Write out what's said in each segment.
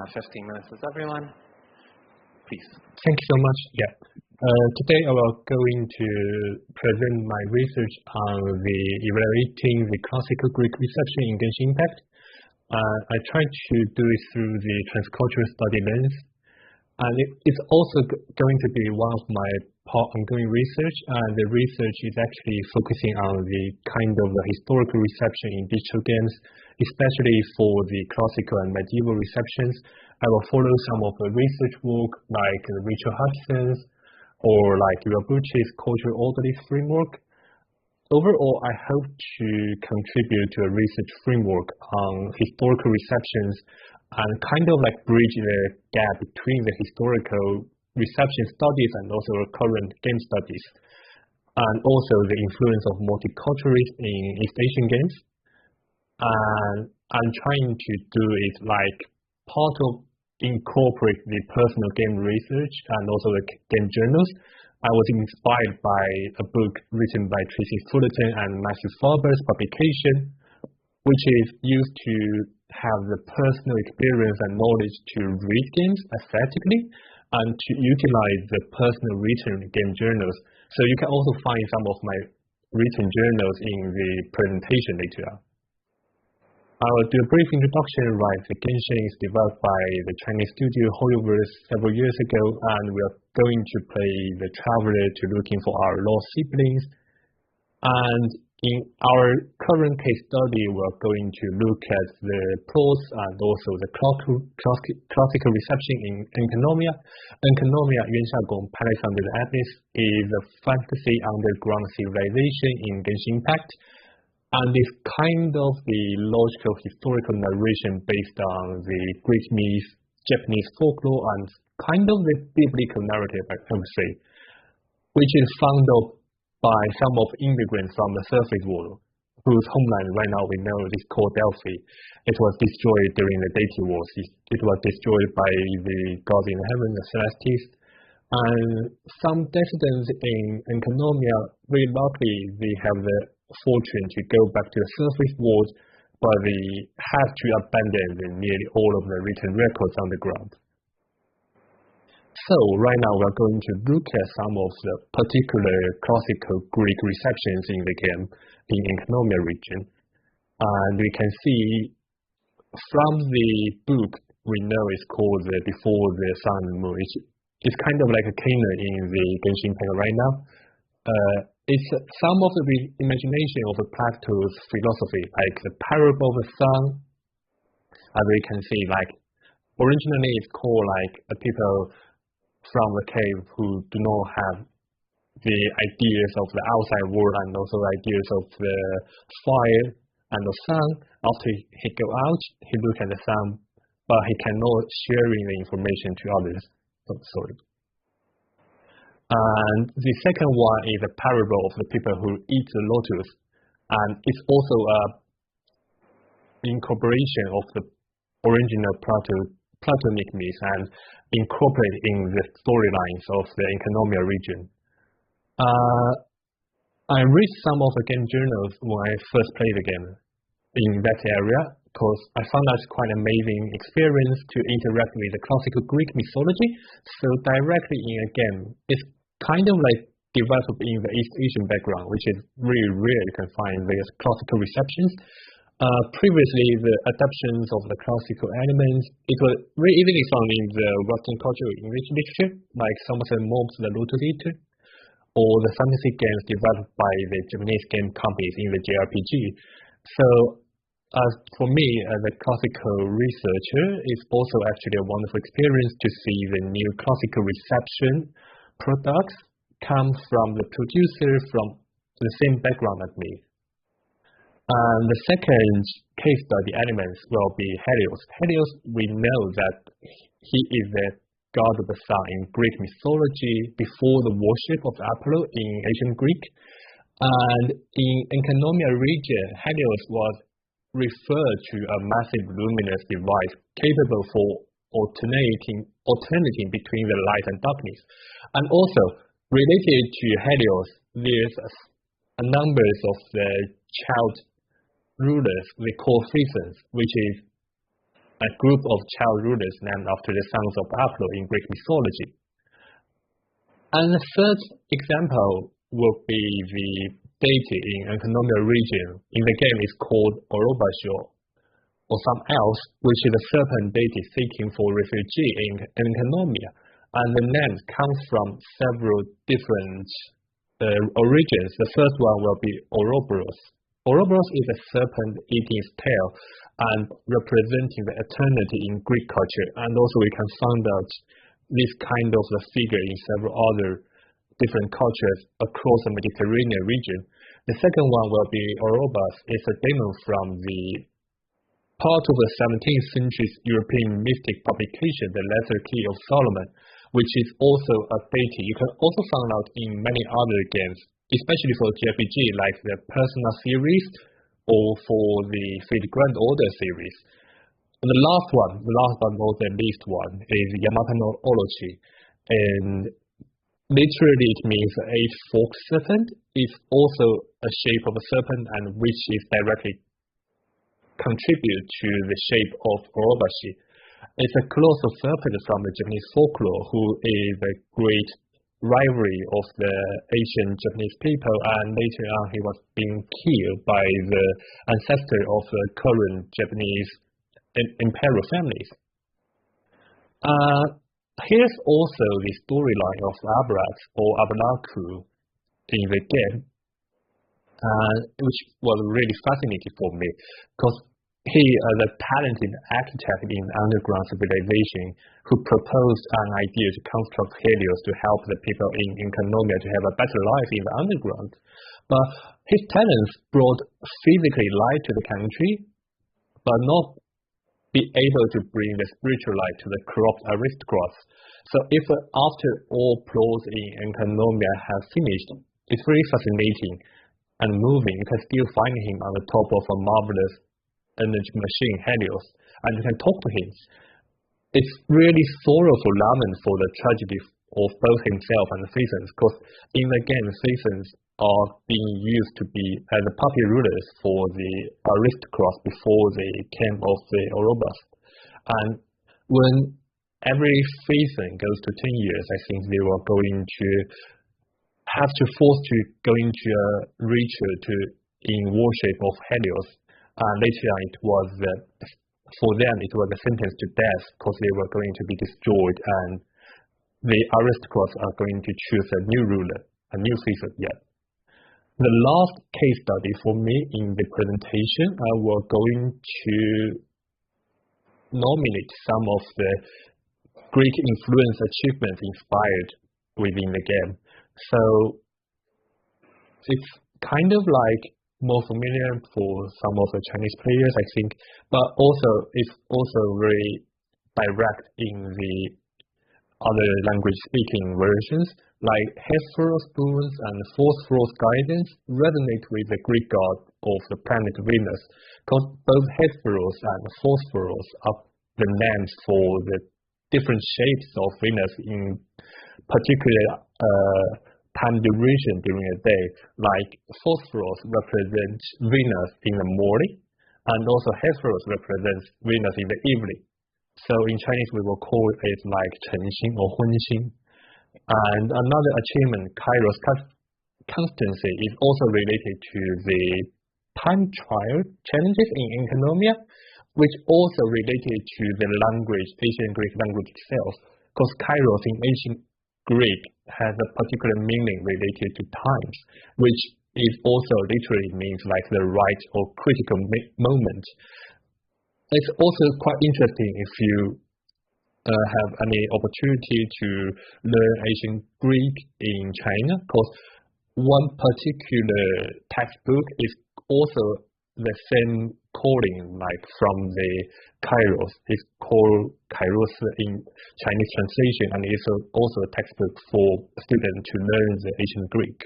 15 minutes with everyone. Please. Thank you so much. Yeah. Today I will going to present my research on the evaluating the classical Greek reception in Genshin impact. I try to do it through the transcultural study lens, and it's also going to be one of my ongoing research. And the research is actually focusing on the kind of the historical reception in digital games, especially for the classical and medieval receptions. I will follow some of the research work like Rachel Hudson's or like Yoabuchi's cultural orderly framework. Overall, I hope to contribute to a research framework on historical receptions and kind of like bridge the gap between the historical reception studies and also current game studies, and also the influence of multiculturalism in East Asian games. And I'm trying to do it like part of incorporate the personal game research and also the game journals. I was inspired by a book written by Tracy Fullerton and Matthew Farber's publication, which is used to have the personal experience and knowledge to read games aesthetically and to utilize the personal written game journals. So you can also find some of my written journals in the presentation later on. I will do a brief introduction. Right, the Genshin is developed by the Chinese studio Hoyoverse several years ago, and we are going to play the traveler to looking for our lost siblings. And in our current case study, we are going to look at the plots and also the classical reception in Enkanomiya. Enkanomiya, Yuansha Palace Under the Abyss, is a fantasy underground civilization in Genshin Impact. And it's kind of the logical historical narration based on the Greek myth, Japanese folklore, and kind of the biblical narrative, I would say, which is founded by some of immigrants from the surface world, whose homeland right now we know is called Delphi. It was destroyed during the Deity Wars. It was destroyed by the gods in heaven, the Celestes. And some descendants in Enkanomiya, very likely they have the fortune to go back to the surface world, but they have to abandon nearly all of the written records on the ground. So right now we're going to look at some of the particular classical Greek receptions in the game in Enkanomiya region. And we can see from the book we know it's called Before the Sun and Moon. It's kind of like a canon in the Genshin Impact right now. It's some of the imagination of Plato's philosophy, like the parable of the sun. As we can see, like originally it's called like a people from the cave who do not have the ideas of the outside world and also ideas of the fire and the sun. After he go out, he look at the sun, but he cannot sharing the information to others. Sorry. And the second one is a parable of the people who eat the lotus, and it's also a incorporation of the original Platonic myth and incorporate in the storylines of the Enkanomiya region. I read some of the game journals when I first played the game in that area, because I found that's quite an amazing experience to interact with the classical Greek mythology. So directly in a game, it's kind of like developed in the East Asian background, which is really rare. You can find these classical receptions. Previously, the adaptations of the classical elements, it was very easily found in the Western cultural English literature, like Somerset Maugham's The Lotus Eater, or the fantasy games developed by the Japanese game companies in the JRPG. So for me, as a classical researcher, it's also actually a wonderful experience to see the new classical reception products come from the producer from the same background as me. And the second case study elements will be Helios. Helios, we know that he is the god of the sun in Greek mythology before the worship of Apollo in ancient Greek. And in Enkanomiya region, Helios was referred to a massive luminous device capable for alternating between the light and darkness. And also, related to Helios, there's a numbers of the child rulers we call seasons, which is a group of child rulers named after the sons of Apollo in Greek mythology. And the third example will be the deity in Enkanomiya region. In the game is called Orobasho, or some else, which is a serpent deity seeking for refugee in Enkanomiya. And the name comes from several different origins. The first one will be Ouroboros. Ouroboros is a serpent eating its tail and representing the eternity in Greek culture. And also we can find out this kind of the figure in several other different cultures across the Mediterranean region. The second one will be Ouroboros. It's a demon from the part of the 17th century European mystic publication, The Lesser Key of Solomon, which is also a deity. You can also find out in many other games, especially for JRPG like the Persona series or for the Fate Grand Order series. And the last one or the least one, is Yamata no Orochi. And literally it means a forked serpent. It's also a shape of a serpent and which is directly contribute to the shape of Orobashi. It's a colossal serpent from the Japanese folklore who is a great rivalry of the ancient Japanese people, and later on he was being killed by the ancestor of the current Japanese imperial families. Here's also the storyline of Abrax or Abalaku in the game, which was really fascinating for me because he is a talented architect in underground civilization who proposed an idea to construct Helios to help the people in Enkanomiya to have a better life in the underground. But his talents brought physically light to the country, but not be able to bring the spiritual light to the corrupt aristocrats. So if after all plots in Enkanomiya have finished, it's very fascinating and moving. You can still find him on the top of a marvelous energy machine, Helios, and you can talk to him. It's really sorrowful lament for the tragedy of both himself and the Seasons, because in the game, Seasons are being used to be as the puppet rulers for the aristocrats before they came of the Ouroboros. And when every season goes to 10 years, I think they were going to have to force to go into a ritual to in worship of Helios. And later on, it was for them it was a sentence to death because they were going to be destroyed, and the aristocrats are going to choose a new ruler, a new season. Yeah. The last case study for me in the presentation, I was going to nominate some of the Greek influence achievements inspired within the game. So it's kind of like more familiar for some of the Chinese players, I think, but also it's also very direct in the other language speaking versions, like Hesperos boons and Phosphorus guidance resonate with the Greek god of the planet Venus, because both Hesperos and Phosphorus are the names for the different shapes of Venus in particular time duration during a day. Like Phosphorus represents Venus in the morning, and also Hesperos represents Venus in the evening. So in Chinese we will call it like 晨星 or 昏星. And another achievement, Kairos constancy, is also related to the time trial challenges in Enkanomiya, which also related to the language, ancient Greek language itself, because Kairos in ancient Greek has a particular meaning related to times, which is also literally means like the right or critical moment. It's also quite interesting if you have any opportunity to learn ancient Greek in China, because one particular textbook is also the same calling like from the Kairos. It's called Kairos in Chinese translation, and it's also a textbook for students to learn the ancient Greek.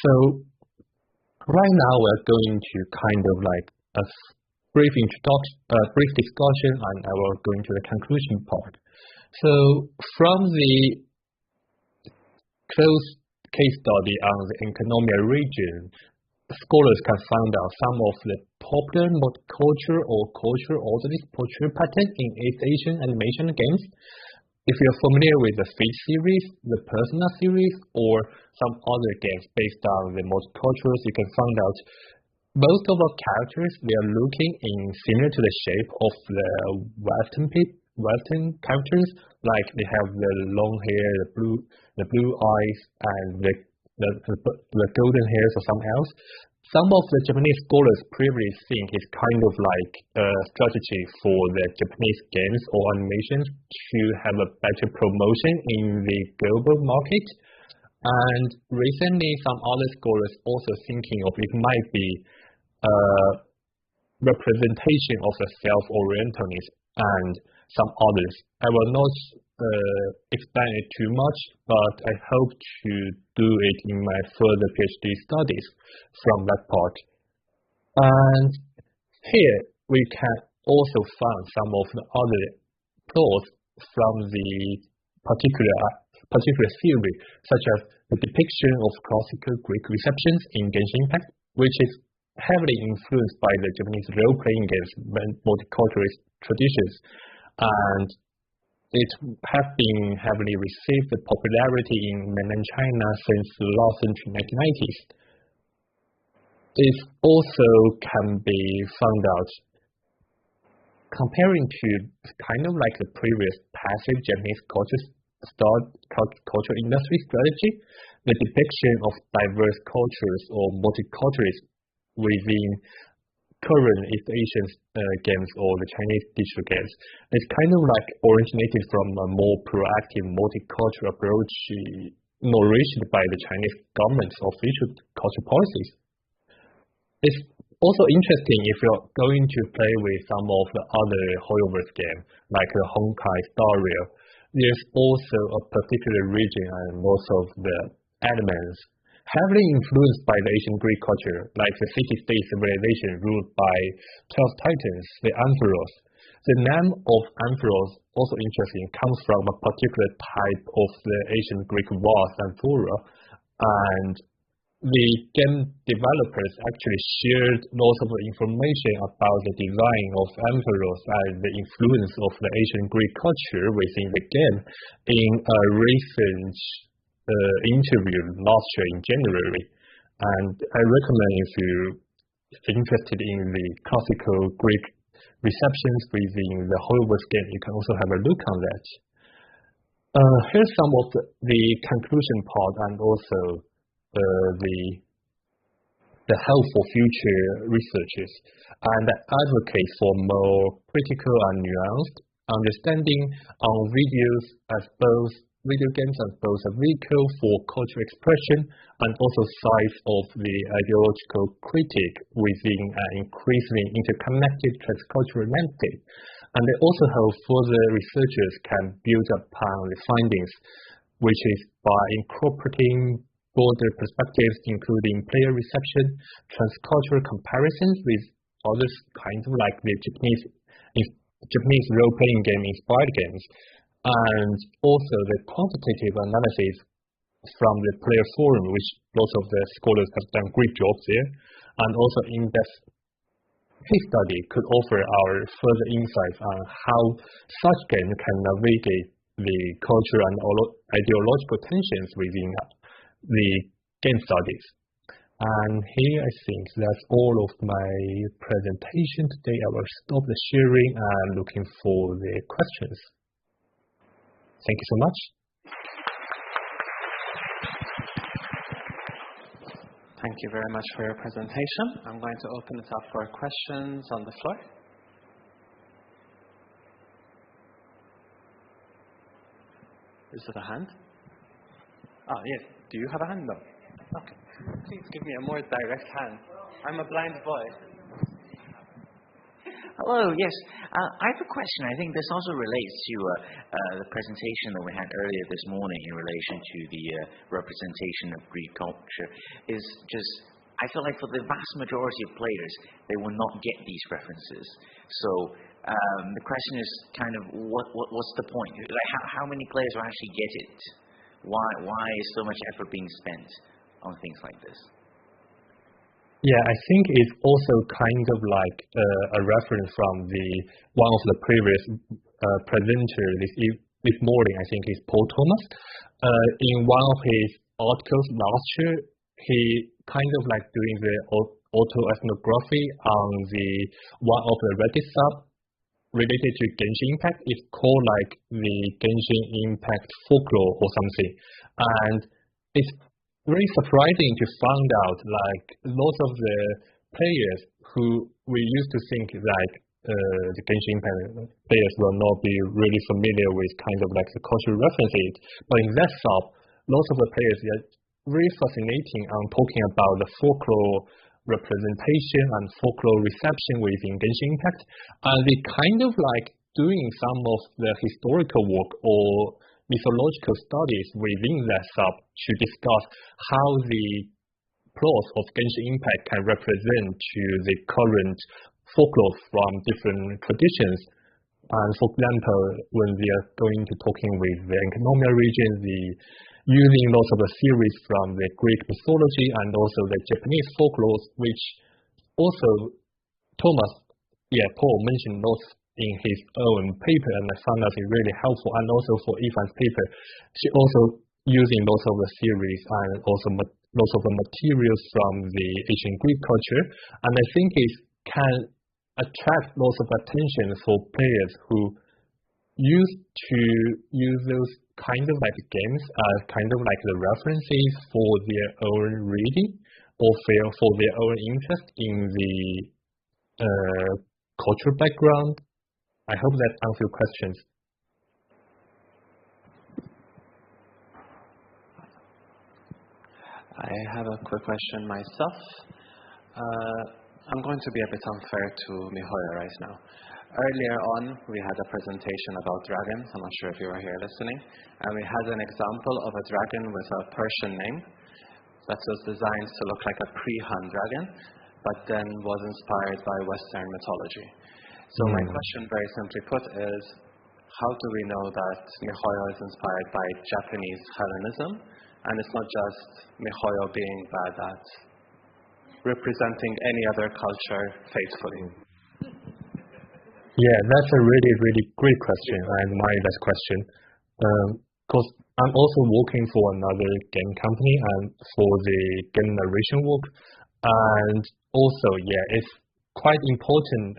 So right now we're going to kind of like a brief discussion, and I will go into the conclusion part. So from the close case study on the Enkanomiya region, scholars can find out some of the popular multicultural or cultural orderly portrayal pattern in East Asian animation games. If you're familiar with the Fate series, the Persona series, or some other games based on the multiculturals, you can find out most of the characters, they are looking in similar to the shape of the Western characters, like they have the long hair, the blue eyes, and the golden hairs or something else. Some of the Japanese scholars previously think it's kind of like a strategy for the Japanese games or animations to have a better promotion in the global market. And recently, some other scholars also thinking of it might be a representation of the self-orientalism and some others. I will not explain it too much, but I hope to do it in my further PhD studies from that part. And here we can also find some of the other plots from the particular theory, such as the depiction of classical Greek receptions in Genshin Impact, which is heavily influenced by the Japanese role-playing games multicultural traditions, and it has been heavily received the popularity in mainland China since the last century 1990s. It also can be found out comparing to kind of like the previous passive Japanese culture industry strategy, the depiction of diverse cultures or multiculturalism within current East Asian games or the Chinese digital games. It's kind of like originated from a more proactive multicultural approach nourished by the Chinese government's official cultural policies. It's also interesting if you're going to play with some of the other Hoyoverse games, like the Honkai Star Rail. There's also a particular region and most of the elements heavily influenced by the ancient Greek culture, like the city-state civilization ruled by 12 titans, the Ampharos. The name of Ampharos, also interesting, comes from a particular type of the ancient Greek vase amphora, and the game developers actually shared lots of information about the design of Ampharos and the influence of the ancient Greek culture within the game in a recent interview last year in January. And I recommend if you're interested in the classical Greek receptions within the Hoyoverse game, you can also have a look on that. Here's some of the conclusion part and also the help for future researchers, and advocate for more critical and nuanced understanding on videos as both video games as both a vehicle for cultural expression and also size of the ideological critique within an increasingly interconnected transcultural landscape. And they also help further researchers can build upon the findings, which is by incorporating broader perspectives, including player reception, transcultural comparisons with other kinds of like the Japanese role-playing game inspired games, and also the quantitative analysis from the player forum, which lots of the scholars have done great jobs there, and also in-depth case study could offer our further insights on how such games can navigate the cultural and ideological tensions within the game studies. And here I think that's all of my presentation today. I will stop the sharing and looking for the questions. Thank you so much. Thank you very much for your presentation. I'm going to open it up for questions on the floor. Is it a hand? Oh, yes. Do you have a hand? No. Okay. Please give me a more direct hand. I'm a blind boy. Hello, yes. I have a question. I think this also relates to the presentation that we had earlier this morning in relation to the representation of Greek culture. I feel like for the vast majority of players, they will not get these references. So the question is kind of what's the point? Like how many players will actually get it? Why is so much effort being spent on things like this? Yeah, I think it's also kind of like a reference from the one of the previous presenter this morning. I think is Paul Thomas. In one of his articles last year, he kind of like doing the autoethnography on the one of the Reddit sub related to Genshin Impact. It's called like the Genshin Impact folklore or something, and it's very surprising to find out like lots of the players who we used to think that the Genshin Impact players will not be really familiar with kind of like the cultural references, but in that sub, lots of the players are very fascinating on talking about the folklore representation and folklore reception within Genshin Impact, and they kind of like doing some of the historical work or mythological studies within that sub to discuss how the plots of Genshin Impact can represent to the current folklore from different traditions. And for example, when they are going to talking with the Enkanomiya region, using lots of the theories from the Greek mythology and also the Japanese folklore, which also Paul mentioned lots in his own paper, and I found that it's really helpful. And also for Ivan's paper, she also using lots of the theories and also lots of the materials from the ancient Greek culture, and I think it can attract lots of attention for players who used to use those kind of like games as kind of like the references for their own reading or for their own interest in the cultural background. I hope that answers your questions. I have a quick question myself. I'm going to be a bit unfair to Mihoyo right now. Earlier on, we had a presentation about dragons. I'm not sure if you were here listening. And we had an example of a dragon with a Persian name that was designed to look like a pre-Han dragon, but then was inspired by Western mythology. So my question, very simply put, is how do we know that Mihoyo is inspired by Japanese Hellenism, and it's not just Mihoyo being bad at representing any other culture faithfully? Yeah, that's a really, really great question, and my last question. Because I'm also working for another game company and for the game narration work, and also, it's quite important,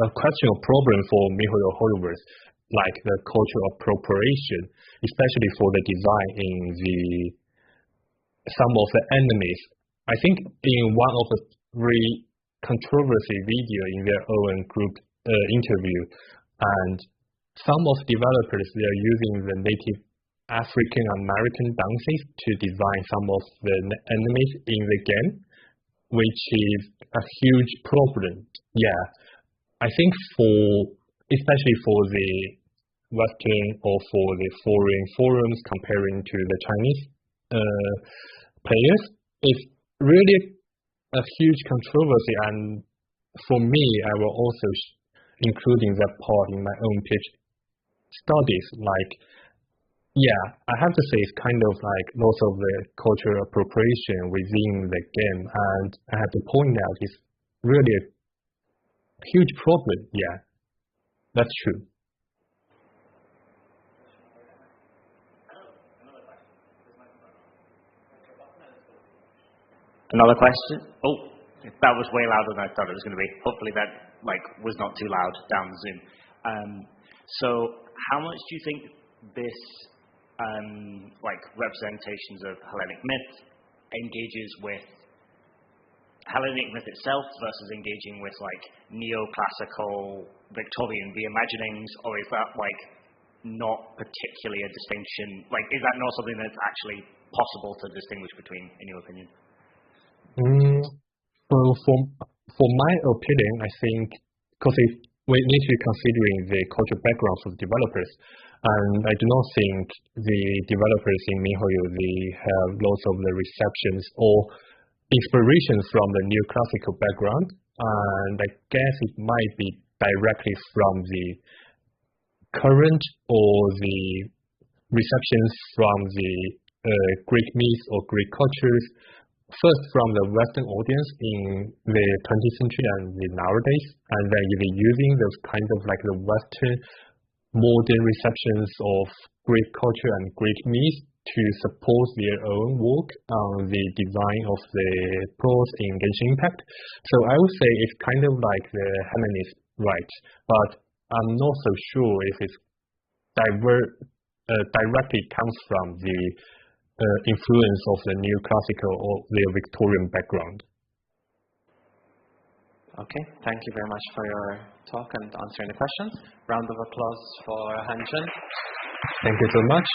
a question or problem for Mihoyo Horrorverse, like the cultural appropriation, especially for the design in some of the enemies. I think in one of the very controversy video in their own group interview, and some of developers, they are using the native African American dances to design some of the enemies in the game, which is a huge problem. Yeah, I think especially for the Western or for the foreign forums comparing to the Chinese players, it's really a huge controversy. And for me, I will also including that part in my own PhD studies. Like, I have to say it's kind of like lots of the cultural appropriation within the game, and I have to point out it's really a huge problem. Yeah, that's true. Another question? Oh, that was way louder than I thought it was going to be. Hopefully that was not too loud down the Zoom. So how much do you think this representations of Hellenic myth engages with Hellenic myth itself versus engaging with neoclassical Victorian reimaginings, or is that not particularly a distinction? Is that not something that's actually possible to distinguish between, in your opinion? Well, for my opinion, I think because we need to be considering the cultural background for the developers, and I do not think the developers in Mihoyo, they have lots of the receptions or inspirations from the neoclassical background, and I guess it might be directly from the current or the receptions from the Greek myths or Greek cultures, first from the Western audience in the 20th century and the nowadays, and then even using those kind of like the Western modern receptions of Greek culture and Greek myth to support their own work on the design of the prose in Genshin Impact. So I would say it's kind of like the Hammond is right, but I'm not so sure if it's directly comes from the influence of the neoclassical or the Victorian background. Okay, thank you very much for your talk and answering the questions. Round of applause for Hanjun. Thank you so much.